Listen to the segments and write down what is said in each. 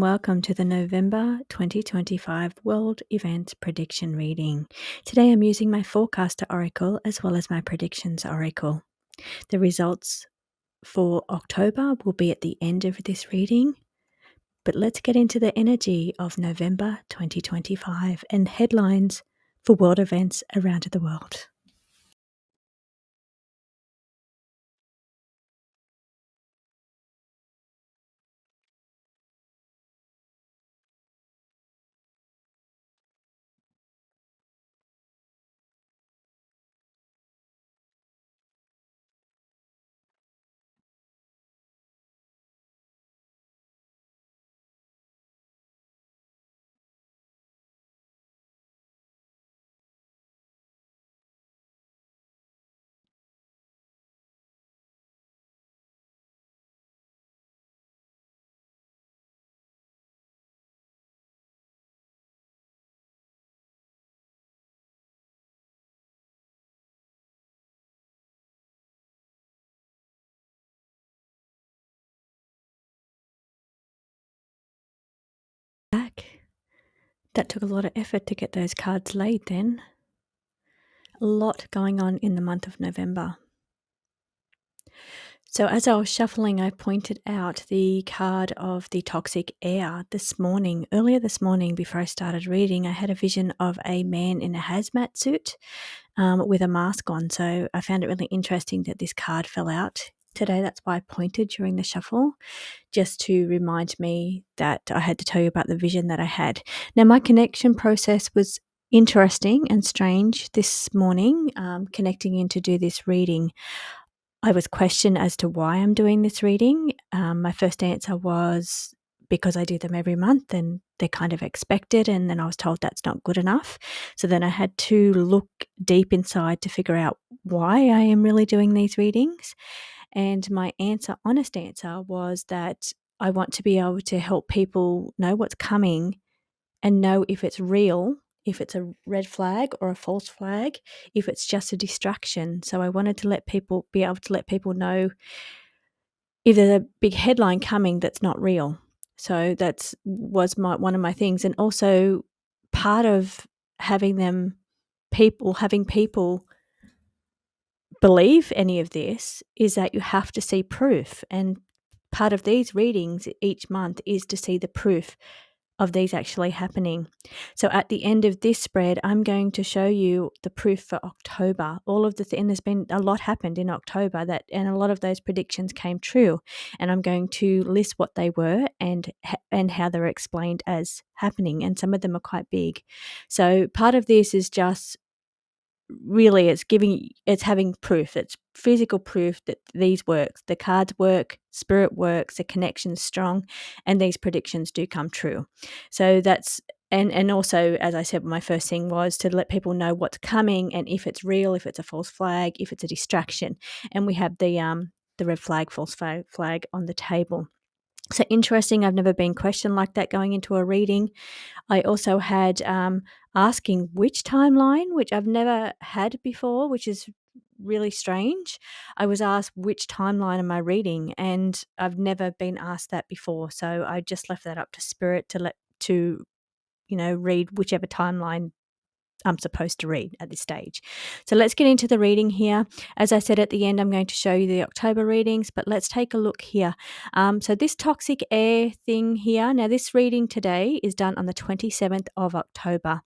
welcome to the November 2025 World Events Prediction Reading. Today I'm using my Forecaster Oracle as well as my Predictions Oracle. The results for October will be at the end of this reading, but let's get into the energy of November 2025 and headlines for world events around the world. That took a lot of effort to get those cards laid then. A lot going on in the month of November. So as I was shuffling, I pointed out the card of the toxic air this morning. Earlier this morning, before I started reading, I had a vision of a man in a hazmat suit with a mask on. So I found it really interesting that this card fell out today. That's why I pointed during the shuffle, just to remind me that I had to tell you about the vision that I had. Now, my connection process was interesting and strange this morning, connecting in to do this reading. I was questioned as to why I'm doing this reading. My first answer was because I do them every month and they're kind of expected, and then I was told that's not good enough. So then I had to look deep inside to figure out why I am really doing these readings. And my honest answer, was that I want to be able to help people know what's coming and know if it's real, if it's a red flag or a false flag, if it's just a distraction. So I wanted to be able to let people know if there's a big headline coming that's not real. So was one of my things. And also part of having people believe any of this is that you have to see proof. And part of these readings each month is to see the proof of these actually happening. So at the end of this spread, I'm going to show you the proof for October. And there's been a lot happened in October and a lot of those predictions came true. And I'm going to list what they were and how they're explained as happening. And some of them are quite big. So part of this is just really it's having proof. It's physical proof that these work. The cards work, spirit works, the connection's strong, and these predictions do come true. So that's and also, as I said, my first thing was to let people know what's coming and if it's real, if it's a false flag, if it's a distraction. And we have the red flag, false flag on the table. So interesting. I've never been questioned like that going into a reading. I also had asking which timeline, which I've never had before, which is really strange. I was asked which timeline am I reading, and I've never been asked that before. So I just left that up to spirit to read whichever timeline I'm supposed to read at this stage. So let's get into the reading here. As I said at the end, I'm going to show you the October readings, but let's take a look here. So this toxic air thing here, now this reading today is done on the 27th of October.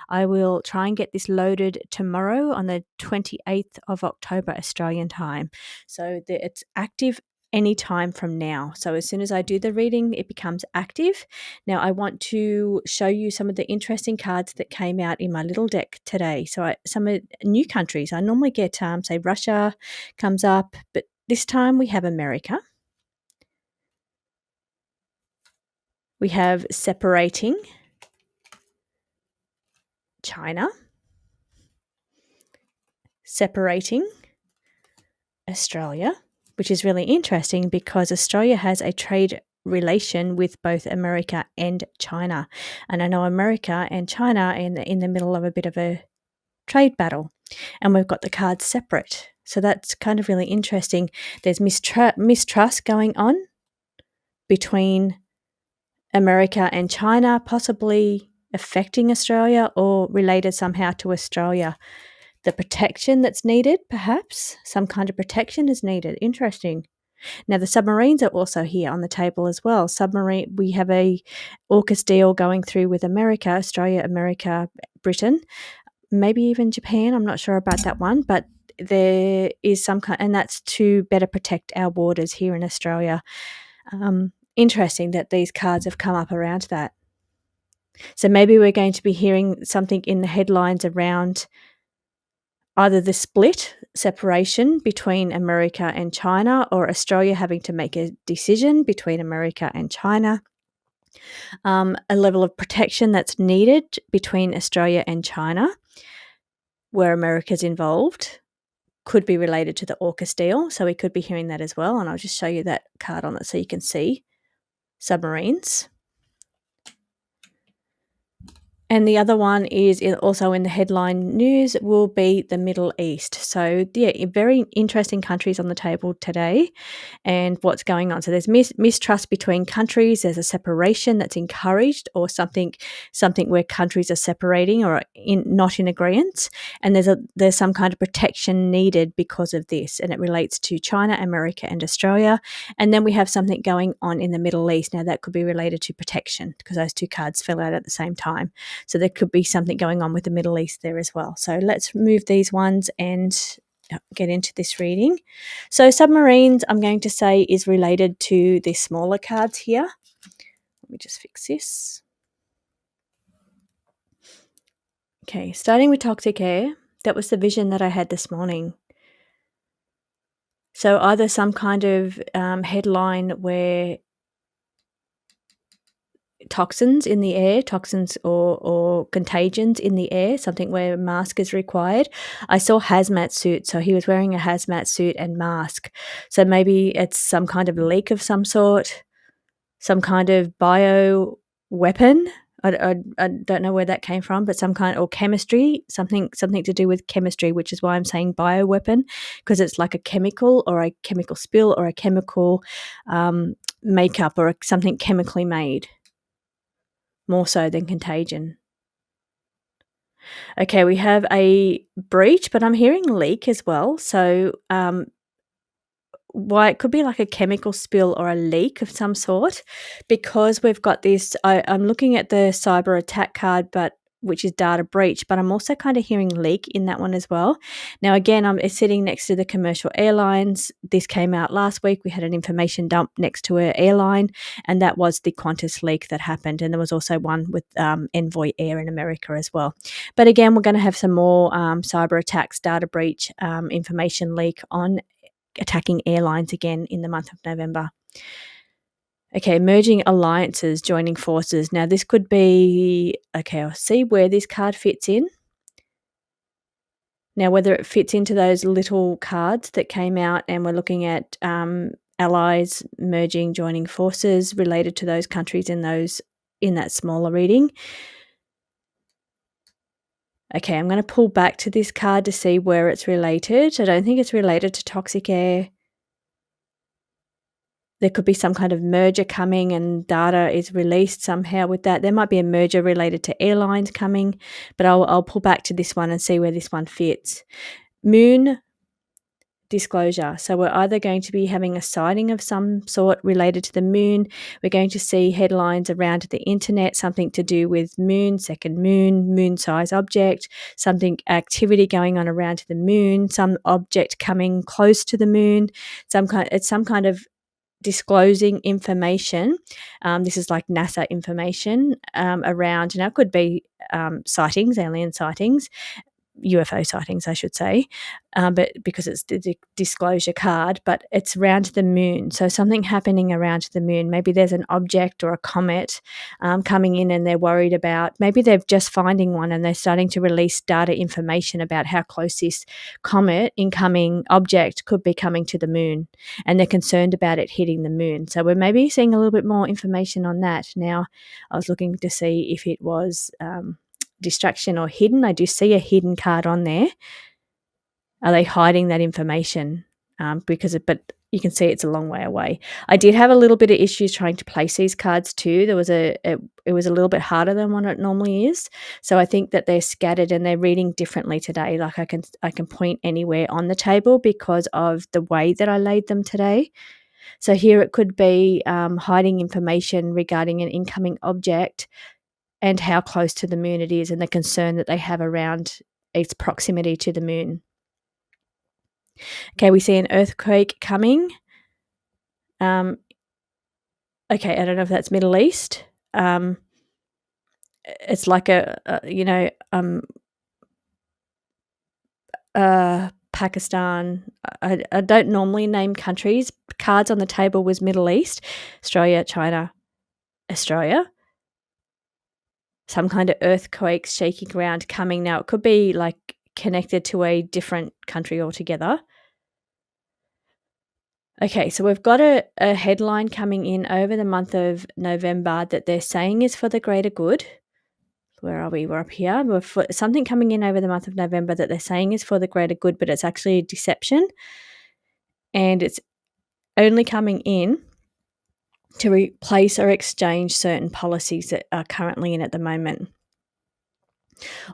I will try and get this loaded tomorrow on the 28th of October Australian time. So it's active any time from now. So as soon as I do the reading, it becomes active. Now I want to show you some of the interesting cards that came out in my little deck today. So some new countries. I normally get, say, Russia comes up, but this time we have America. We have separating China, separating Australia, which is really interesting because Australia has a trade relation with both America and China. And I know America and China are in the middle of a bit of a trade battle, and we've got the cards separate. So that's kind of really interesting. There's mistrust going on between America and China possibly affecting Australia or related somehow to Australia. The protection that's needed, perhaps some kind of protection is needed. Interesting. Now the submarines are also here on the table as well. We have a AUKUS deal going through with America, Australia, America, Britain, maybe even Japan. I'm not sure about that one, but there is some kind, and that's to better protect our waters here in Australia. Interesting that these cards have come up around that. So maybe we're going to be hearing something in the headlines around either the separation between America and China, or Australia having to make a decision between America and China. A level of protection that's needed between Australia and China, where America's involved, could be related to the AUKUS deal. So we could be hearing that as well. And I'll just show you that card on it so you can see submarines. And the other one is also in the headline news will be the Middle East. So, yeah, very interesting countries on the table today and what's going on. So there's mistrust between countries. There's a separation that's encouraged, or something where countries are separating or not in agreement. And there's some kind of protection needed because of this. And it relates to China, America, and Australia. And then we have something going on in the Middle East. Now that could be related to protection because those two cards fell out at the same time. So there could be something going on with the Middle East there as well. So let's remove these ones and get into this reading. So submarines, I'm going to say, is related to the smaller cards here. Let me just fix this. Okay, starting with toxic air. That was the vision that I had this morning. So either some kind of headline where toxins in the air, toxins or contagions in the air, something where a mask is required. I saw hazmat suit, so he was wearing a hazmat suit and mask. So maybe it's some kind of leak of some sort, some kind of bio weapon. I don't know where that came from, but some kind, or chemistry, something to do with chemistry, which is why I'm saying bio weapon, because it's like a chemical or a chemical spill or a chemical makeup or something chemically made. More so than contagion. Okay, we have a breach, but I'm hearing leak as well. So why it could be like a chemical spill or a leak of some sort, because we've got this. I'm looking at the cyber attack card, which is data breach, but I'm also kind of hearing leak in that one as well. Now, again, it's sitting next to the commercial airlines. This came out last week. We had an information dump next to an airline, and that was the Qantas leak that happened. And there was also one with Envoy Air in America as well. But again, we're going to have some more cyber attacks, data breach, information leak on attacking airlines again in the month of November. Okay, merging alliances, joining forces. Now, this could be, okay, I'll see where this card fits in. Now, whether it fits into those little cards that came out, and we're looking at allies merging, joining forces related to those countries in that smaller reading. Okay, I'm going to pull back to this card to see where it's related. I don't think it's related to toxic air. There could be some kind of merger coming and data is released somehow with that. There might be a merger related to airlines coming, but I'll pull back to this one and see where this one fits. Moon disclosure. So we're either going to be having a sighting of some sort related to the moon. We're going to see headlines around the internet, something to do with moon, second moon size object, something activity going on around the moon, some object coming close to the moon, some kind of disclosing information. This is like NASA information around, now it could be sightings, alien sightings, UFO sightings, I should say, but because it's the disclosure card, but it's around the moon. So something happening around the moon. Maybe there's an object or a comet coming in and they're worried about, maybe they're just finding one and they're starting to release data information about how close this comet, incoming object, could be coming to the moon, and they're concerned about it hitting the moon. So we're maybe seeing a little bit more information on that. Now, I was looking to see if it was distraction or hidden. I do see a hidden card on there. Are they hiding that information? But you can see it's a long way away. I did have a little bit of issues trying to place these cards too. There was it was a little bit harder than what it normally is. So I think that they're scattered and they're reading differently today. Like I can point anywhere on the table because of the way that I laid them today. So here it could be hiding information regarding an incoming object and how close to the moon it is and the concern that they have around its proximity to the moon. Okay, we see an earthquake coming. Okay, I don't know if that's Middle East. It's like Pakistan. I don't normally name countries. Cards on the table was Middle East, Australia, China, Australia. Some kind of earthquakes, shaking ground coming. Now, it could be like connected to a different country altogether. Okay, so we've got a headline coming in over the month of November that they're saying is for the greater good. Where are we? We're up here. Something coming in over the month of November that they're saying is for the greater good, but it's actually a deception. And it's only coming in to replace or exchange certain policies that are currently in at the moment.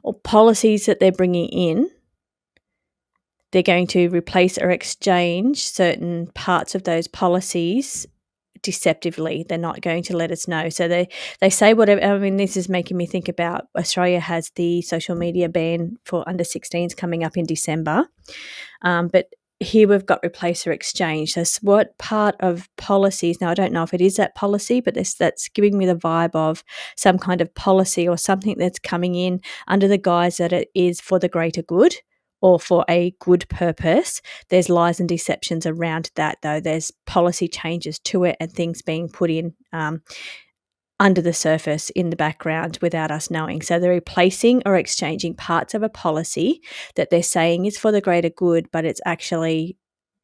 Or policies that they're bringing in, they're going to replace or exchange certain parts of those policies deceptively. They're not going to let us know. So they say whatever. I mean, this is making me think about Australia has the social media ban for under 16s coming up in December. But here we've got replace or exchange. So what part of policies, now I don't know if it is that policy, but that's giving me the vibe of some kind of policy or something that's coming in under the guise that it is for the greater good or for a good purpose. There's lies and deceptions around that, though. There's policy changes to it and things being put in under the surface in the background without us knowing. So they're replacing or exchanging parts of a policy that they're saying is for the greater good, but it's actually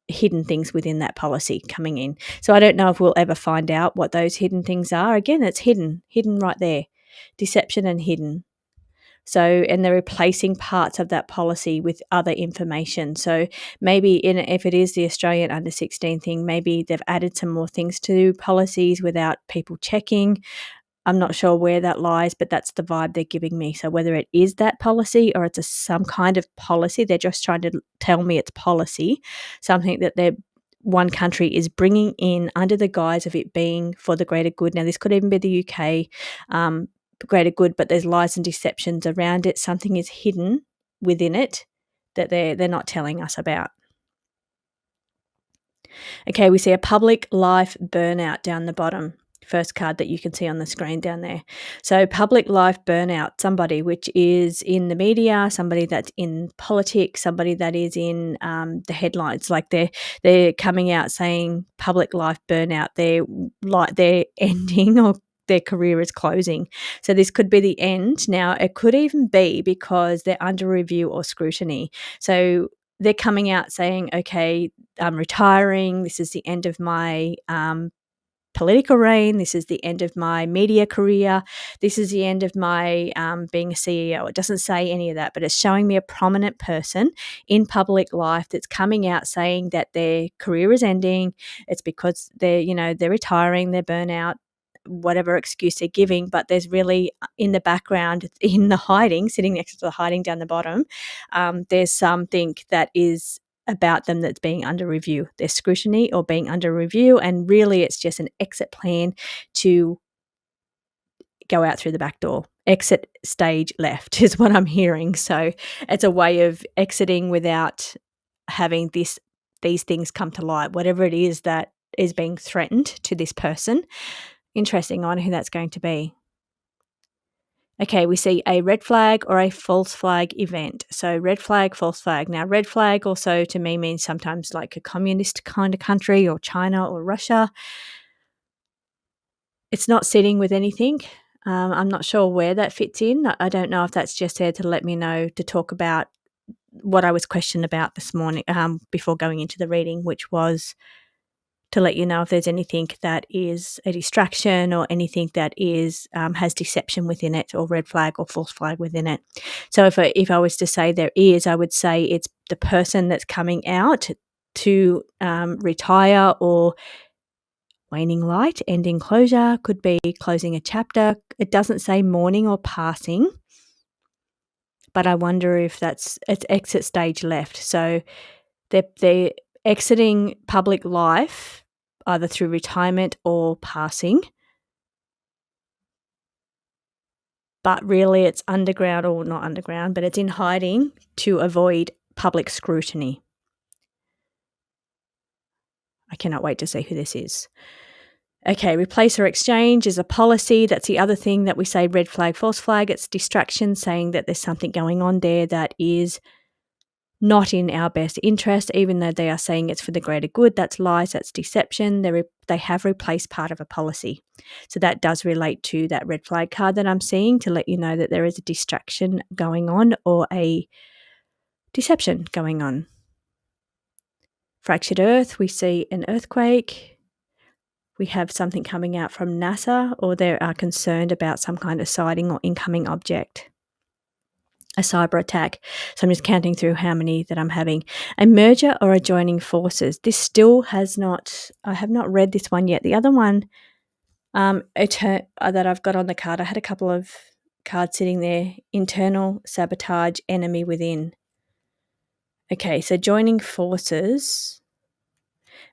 hidden things within that policy coming in. So I don't know if we'll ever find out what those hidden things are. Again, it's hidden right there. Deception and hidden. So, and they're replacing parts of that policy with other information. So maybe if it is the Australian under 16 thing, maybe they've added some more things to policies without people checking. I'm not sure where that lies, but that's the vibe they're giving me. So whether it is that policy or it's some kind of policy, they're just trying to tell me it's policy, something that one country is bringing in under the guise of it being for the greater good. Now, this could even be the UK, greater good, but there's lies and deceptions around it. Something is hidden within it that they're not telling us about. Okay, we see a public life burnout down the bottom. First card that you can see on the screen down there. So public life burnout, somebody which is in the media, somebody that's in politics, somebody that is in the headlines, like they're coming out saying public life burnout. They're ending or their career is closing. So this could be the end. Now, it could even be because they're under review or scrutiny. So they're coming out saying, okay, I'm retiring. This is the end of my political reign. This is the end of my media career. This is the end of my being a CEO. It doesn't say any of that, but it's showing me a prominent person in public life that's coming out saying that their career is ending. It's because they're retiring, they're burnout, whatever excuse they're giving, but there's really in the background, in the hiding, sitting next to the hiding down the bottom, there's something that is about them that's being under review. There's scrutiny or being under review, and really it's just an exit plan to go out through the back door. Exit stage left is what I'm hearing. So it's a way of exiting without having these things come to light, whatever it is that is being threatened to this person. Interesting. I wonder who that's going to be. Okay, we see a red flag or a false flag event. So red flag, false flag. Now, red flag also to me means sometimes like a communist kind of country or China or Russia. It's not sitting with anything. I'm not sure where that fits in. I don't know if that's just there to let me know to talk about what I was questioned about this morning before going into the reading, which was to let you know if there's anything that is a distraction or anything that is has deception within it, or red flag or false flag within it. So if I was to say there is, I would say it's the person that's coming out to retire or waning light, ending closure, could be closing a chapter. It doesn't say mourning or passing, but I wonder if it's exit stage left. So they're exiting public life either through retirement or passing. But really it's underground, or not underground, but it's in hiding to avoid public scrutiny. I cannot wait to see who this is. Okay, replace or exchange is a policy. That's the other thing that we say red flag, false flag. It's distraction, saying that there's something going on there that is not in our best interest, even though they are saying it's for the greater good. That's lies, that's deception. They have replaced part of a policy. So that does relate to that red flag card that I'm seeing, to let you know that there is a distraction going on or a deception going on. Fractured Earth, we see an earthquake. We have something coming out from NASA, or they are concerned about some kind of sighting or incoming object. A cyber attack. So I'm just counting through how many that I'm having. A merger or adjoining forces. This still I have not read this one yet. The other one that I've got on the card, I had a couple of cards sitting there. Internal sabotage, enemy within. Okay, so joining forces,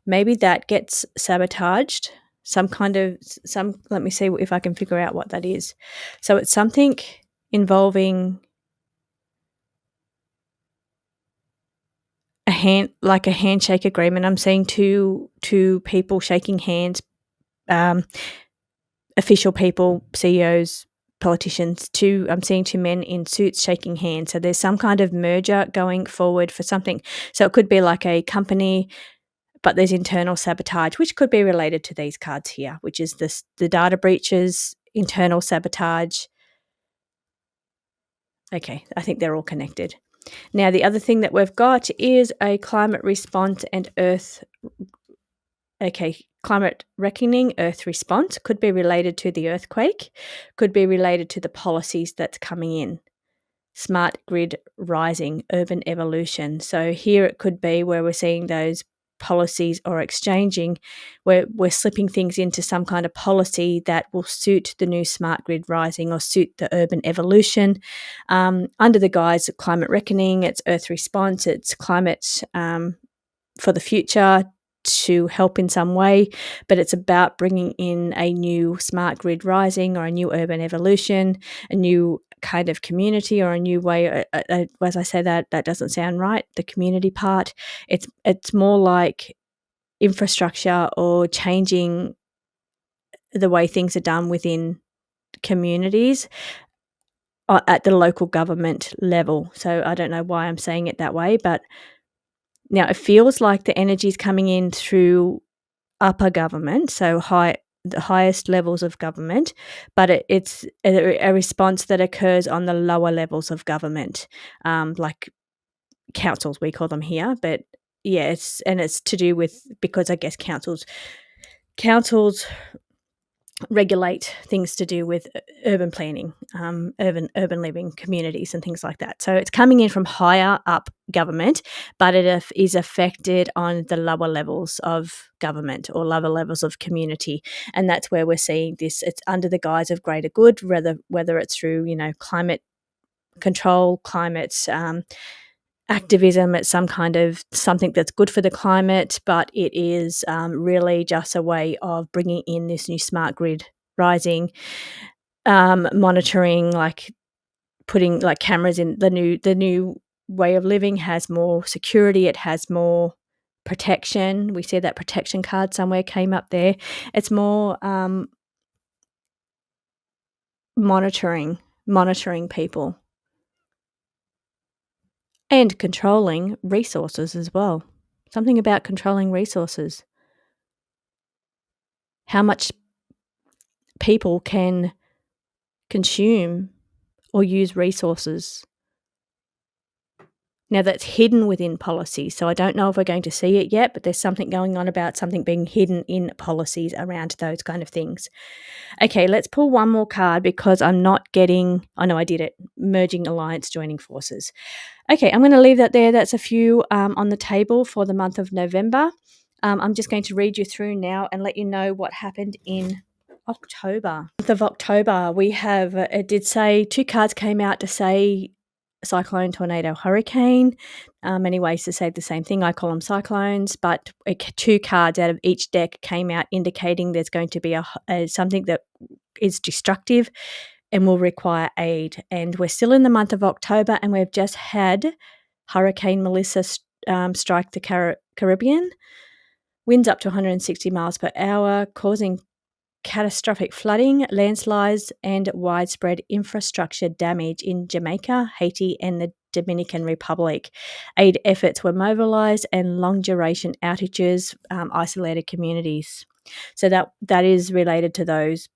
maybe that gets sabotaged. Let me see if I can figure out what that is. So it's something involving like a handshake agreement. I'm seeing two people shaking hands, official people, CEOs, politicians. I'm seeing two men in suits shaking hands. So there's some kind of merger going forward for something. So it could be like a company, but there's internal sabotage, which could be related to these cards here, which is the data breaches, internal sabotage. Okay, I think they're all connected. Now, the other thing that we've got is a climate response and Earth. Okay, climate reckoning, Earth response could be related to the earthquake, could be related to the policies that's coming in. Smart grid rising, urban evolution. So here it could be where we're seeing those policies or exchanging, where we're slipping things into some kind of policy that will suit the new smart grid rising or suit the urban evolution. Under the guise of climate reckoning, it's Earth response, it's climate for the future to help in some way, but it's about bringing in a new smart grid rising or a new urban evolution, a new kind of community or a new way. As I say, that doesn't sound right, the community part. It's more like infrastructure or changing the way things are done within communities at the local government level. So I don't know why I'm saying it that way, but now it feels like the energy is coming in through upper government, so the highest levels of government, but it's a response that occurs on the lower levels of government, like councils, we call them here. But yeah, it's to do with, because I guess councils regulate things to do with urban planning, urban living, communities and things like that. So it's coming in from higher up government, but it is affected on the lower levels of government or lower levels of community. And that's where we're seeing this. It's under the guise of greater good, whether it's through, climate control, climate activism. It's some kind of something that's good for the climate, but it is really just a way of bringing in this new smart grid rising, monitoring, like putting like cameras in. The new way of living has more security, it has more protection. We see that protection card somewhere came up there. It's more monitoring people and controlling resources as well. Something about controlling resources. How much people can consume or use resources. Now, that's hidden within policy, so I don't know if we're going to see it yet, but there's something going on about something being hidden in policies around those kind of things. Okay, let's pull one more card because I'm not getting oh, no, I did it. Merging alliance, joining forces. Okay, I'm gonna leave that there. That's a few, on the table for the month of November. I'm just going to read you through now and let you know what happened in October. Month of October, we have, it did say 2 cards came out to say cyclone, tornado, hurricane. Many ways to say the same thing. I call them cyclones, but 2 cards out of each deck came out indicating there's going to be something that is destructive and will require aid. And we're still in the month of October, and we've just had Hurricane Melissa strike the Caribbean. Winds up to 160 miles per hour, causing catastrophic flooding, landslides, and widespread infrastructure damage in Jamaica, Haiti, and the Dominican Republic. Aid efforts were mobilised, and long-duration outages isolated communities. So that is related to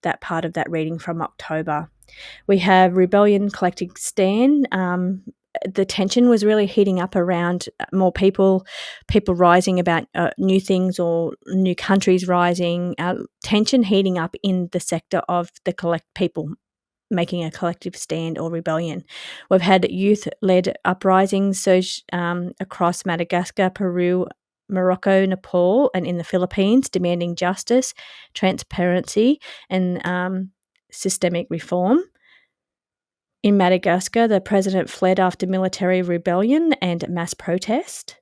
that part of that reading from October. We have rebellion collecting stand. The tension was really heating up around more people rising about new things or new countries rising. Tension heating up in the sector of the people making a collective stand or rebellion. We've had youth-led uprisings surge across Madagascar, Peru, Morocco, Nepal, and in the Philippines, demanding justice, transparency, and systemic reform. In Madagascar, the president fled after military rebellion and mass protest.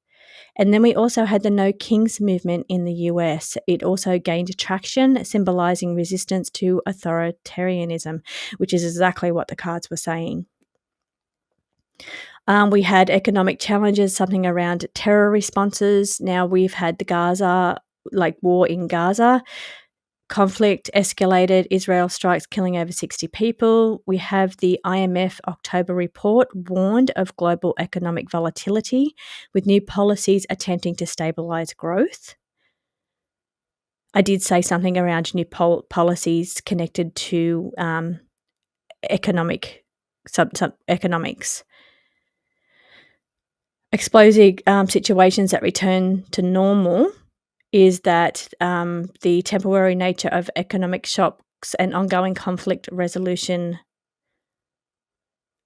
And then we also had the No Kings movement in the US. It also gained traction, symbolizing resistance to authoritarianism, which is exactly what the cards were saying. We had economic challenges, something around terror responses. Now we've had the Gaza, war in Gaza. Conflict escalated, Israel strikes killing over 60 people. We have the IMF October report warned of global economic volatility, with new policies attempting to stabilise growth. I did say something around new policies connected to economics. Explosive situations that return to normal is that the temporary nature of economic shocks and ongoing conflict resolution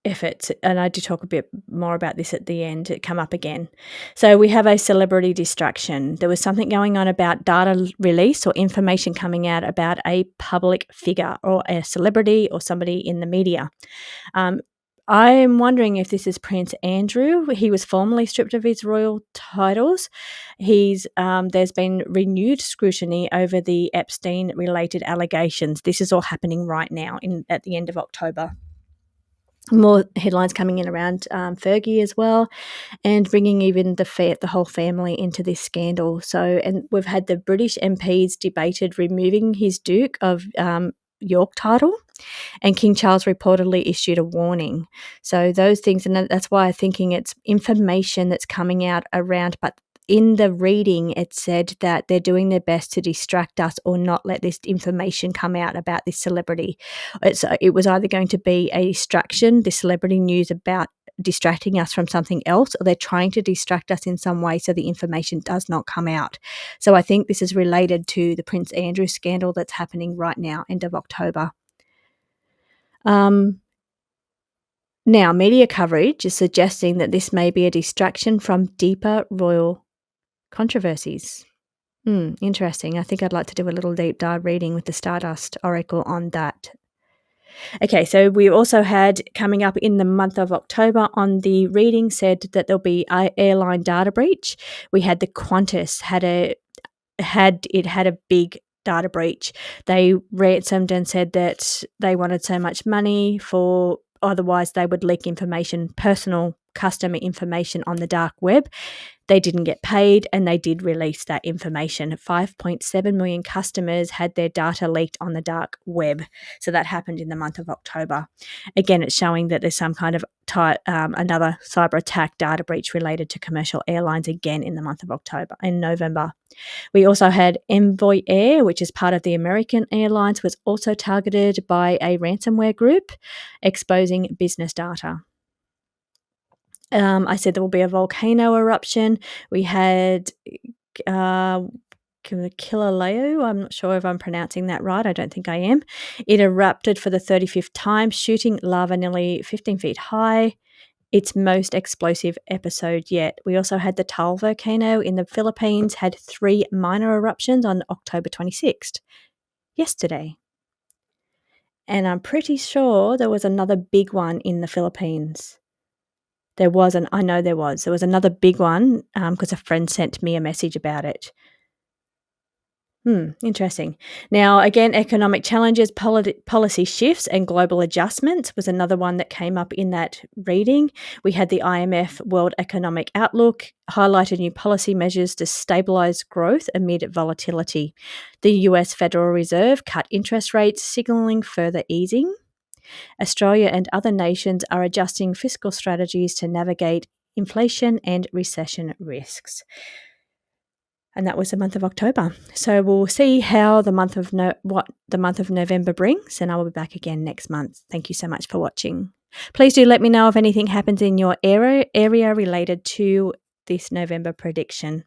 efforts, and I do talk a bit more about this at the end, it come up again. So we have a celebrity distraction. There was something going on about data release or information coming out about a public figure or a celebrity or somebody in the media. I'm wondering if this is Prince Andrew. He was formally stripped of his royal titles. There's been renewed scrutiny over the Epstein-related allegations. This is all happening right now at the end of October. More headlines coming in around Fergie as well, and bringing even the whole family into this scandal. So, and we've had the British MPs debated removing his Duke of York title, and King Charles reportedly issued a warning. So those things, and that's why I'm thinking it's information that's coming out around, but in the reading, it said that they're doing their best to distract us or not let this information come out about this celebrity. It was either going to be a distraction, the celebrity news about distracting us from something else, or they're trying to distract us in some way so the information does not come out. So I think this is related to the Prince Andrew scandal that's happening right now, end of October. Now, media coverage is suggesting that this may be a distraction from deeper royal controversies. Interesting. I think I'd like to do a little deep dive reading with the Stardust Oracle on that. Okay, so we also had coming up in the month of October on the reading said that there'll be an airline data breach. We had the Qantas had a big data breach. They ransomed and said that they wanted so much money for otherwise they would leak information, personal customer information on the dark web. They didn't get paid and they did release that information. 5.7 million customers had their data leaked on the dark web. So that happened in the month of October. Again, it's showing that there's some kind of another cyber attack data breach related to commercial airlines again in the month of November. We also had Envoy Air, which is part of the American Airlines, was also targeted by a ransomware group exposing business data. I said there will be a volcano eruption. We had Kilauea. I'm not sure if I'm pronouncing that right. I don't think I am. It erupted for the 35th time, shooting lava nearly 15 feet high. Its most explosive episode yet. We also had the Taal volcano in the Philippines, had 3 minor eruptions on October 26th, yesterday. And I'm pretty sure there was another big one in the Philippines. I know there was. There was another big one because a friend sent me a message about it. Interesting. Now, again, economic challenges, policy shifts, and global adjustments was another one that came up in that reading. We had the IMF World Economic Outlook highlighted new policy measures to stabilize growth amid volatility. The US Federal Reserve cut interest rates, signaling further easing. Australia and other nations are adjusting fiscal strategies to navigate inflation and recession risks. And that was the month of October. So we'll see how what the month of November brings, and I will be back again next month. Thank you so much for watching. Please do let me know if anything happens in your area related to this November prediction.